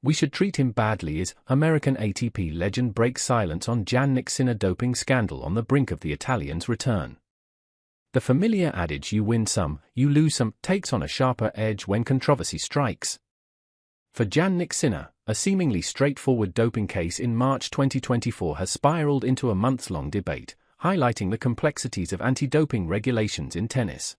We should treat him badly as American ATP legend breaks silence on Jannik Sinner doping scandal on the brink of the Italian's return. The familiar adage "you win some, you lose some" takes on a sharper edge when controversy strikes. For Jannik Sinner, a seemingly straightforward doping case in March 2024 has spiraled into a months-long debate, highlighting the complexities of anti-doping regulations in tennis.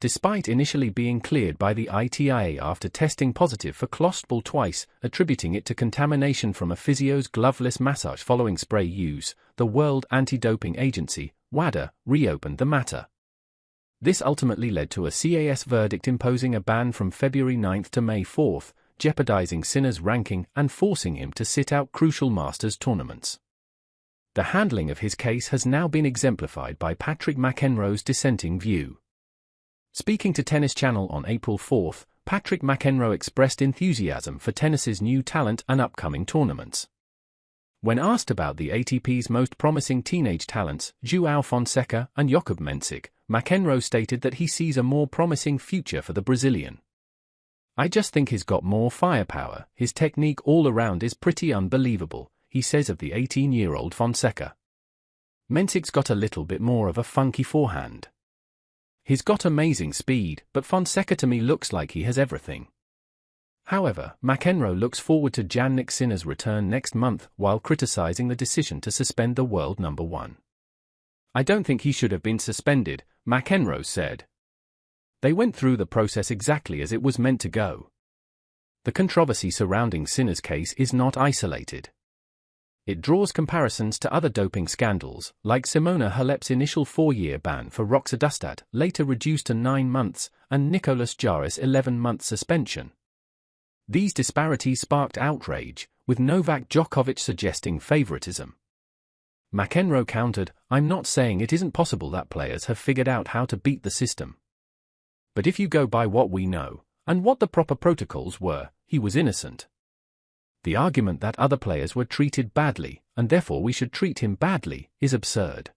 Despite initially being cleared by the ITIA after testing positive for clostebol twice, attributing it to contamination from a physio's gloveless massage following spray use, the World Anti-Doping Agency, WADA, reopened the matter. This ultimately led to a CAS verdict imposing a ban from February 9 to May 4, jeopardizing Sinner's ranking and forcing him to sit out crucial Masters tournaments. The handling of his case has now been exemplified by Patrick McEnroe's dissenting view. Speaking to Tennis Channel on April 4, Patrick McEnroe expressed enthusiasm for tennis's new talent and upcoming tournaments. When asked about the ATP's most promising teenage talents, João Fonseca and Jakub Mensik, McEnroe stated that he sees a more promising future for the Brazilian. "I just think he's got more firepower, his technique all around is pretty unbelievable," he says of the 18-year-old Fonseca. "Mensik's got a little bit more of a funky forehand. He's got amazing speed, but Fonseca to me looks like he has everything." However, McEnroe looks forward to Jannik Sinner's return next month while criticizing the decision to suspend the world number one. "I don't think he should have been suspended," McEnroe said. "They went through the process exactly as it was meant to go." The controversy surrounding Sinner's case is not isolated. It draws comparisons to other doping scandals, like Simona Halep's initial 4-year ban for roxadustat, later reduced to 9 months, and Nicolas Jarre's 11-month suspension. These disparities sparked outrage, with Novak Djokovic suggesting favoritism. McEnroe countered, "I'm not saying it isn't possible that players have figured out how to beat the system. But if you go by what we know, and what the proper protocols were, he was innocent. The argument that other players were treated badly, and therefore we should treat him badly, is absurd."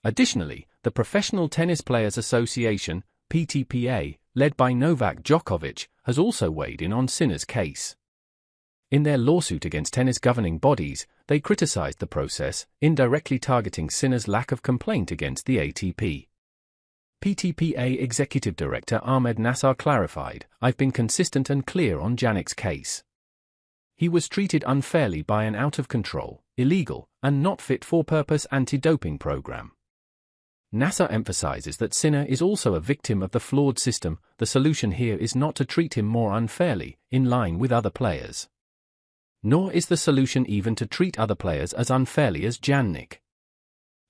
Additionally, the Professional Tennis Players Association, PTPA, led by Novak Djokovic, has also weighed in on Sinner's case. In their lawsuit against tennis governing bodies, they criticized the process, indirectly targeting Sinner's lack of complaint against the ATP. PTPA Executive Director Ahmed Nassar clarified, "I've been consistent and clear on Jannik's case. He was treated unfairly by an out-of-control, illegal, and not fit-for-purpose anti-doping program." Nassar emphasizes that Sinner is also a victim of the flawed system. The solution here is not to treat him more unfairly, in line with other players. Nor is the solution even to treat other players as unfairly as Jannik.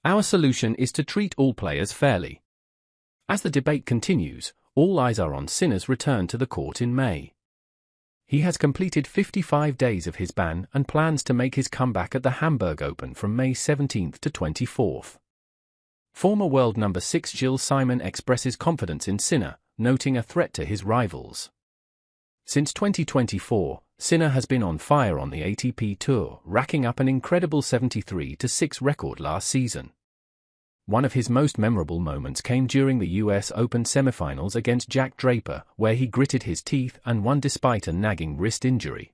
Our solution is to treat all players fairly. As the debate continues, all eyes are on Sinner's return to the court in May. He has completed 55 days of his ban and plans to make his comeback at the Hamburg Open from May 17 to 24. Former world number 6 Gilles Simon expresses confidence in Sinner, noting a threat to his rivals. Since 2024, Sinner has been on fire on the ATP Tour, racking up an incredible 73-6 record last season. One of his most memorable moments came during the US Open semifinals against Jack Draper, where he gritted his teeth and won despite a nagging wrist injury.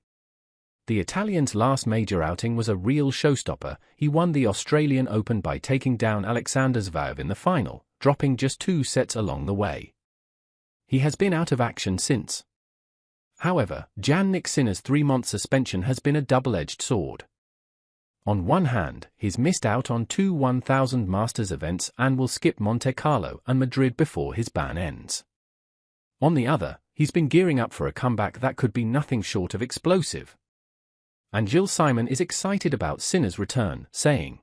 The Italian's last major outing was a real showstopper. He won the Australian Open by taking down Alexander Zverev in the final, dropping just 2 sets along the way. He has been out of action since. However, Jannik Sinner's 3-month suspension has been a double-edged sword. On one hand, he's missed out on 2 1,000 Masters events and will skip Monte Carlo and Madrid before his ban ends. On the other, he's been gearing up for a comeback that could be nothing short of explosive. And Gilles Simon is excited about Sinner's return, saying,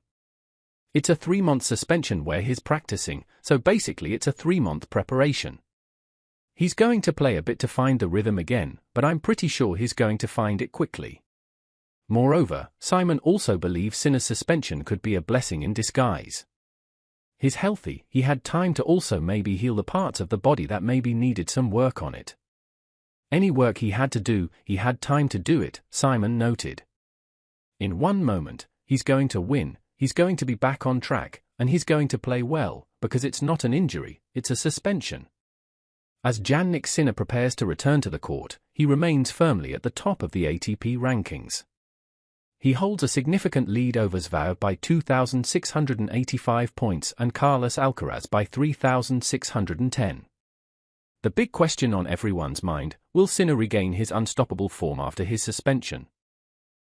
"It's a 3-month suspension where he's practicing, so basically it's a 3-month preparation. He's going to play a bit to find the rhythm again, but I'm pretty sure he's going to find it quickly." Moreover, Simon also believes Sinner's suspension could be a blessing in disguise. He's healthy, he had time to also maybe heal the parts of the body that maybe needed some work on it. Any work he had to do, he had time to do it, Simon noted. In one moment, he's going to win, he's going to be back on track, and he's going to play well, because it's not an injury, it's a suspension. As Jannik Sinner prepares to return to the court, he remains firmly at the top of the ATP rankings. He holds a significant lead over Zverev by 2,685 points and Carlos Alcaraz by 3,610. The big question on everyone's mind: will Sinner regain his unstoppable form after his suspension?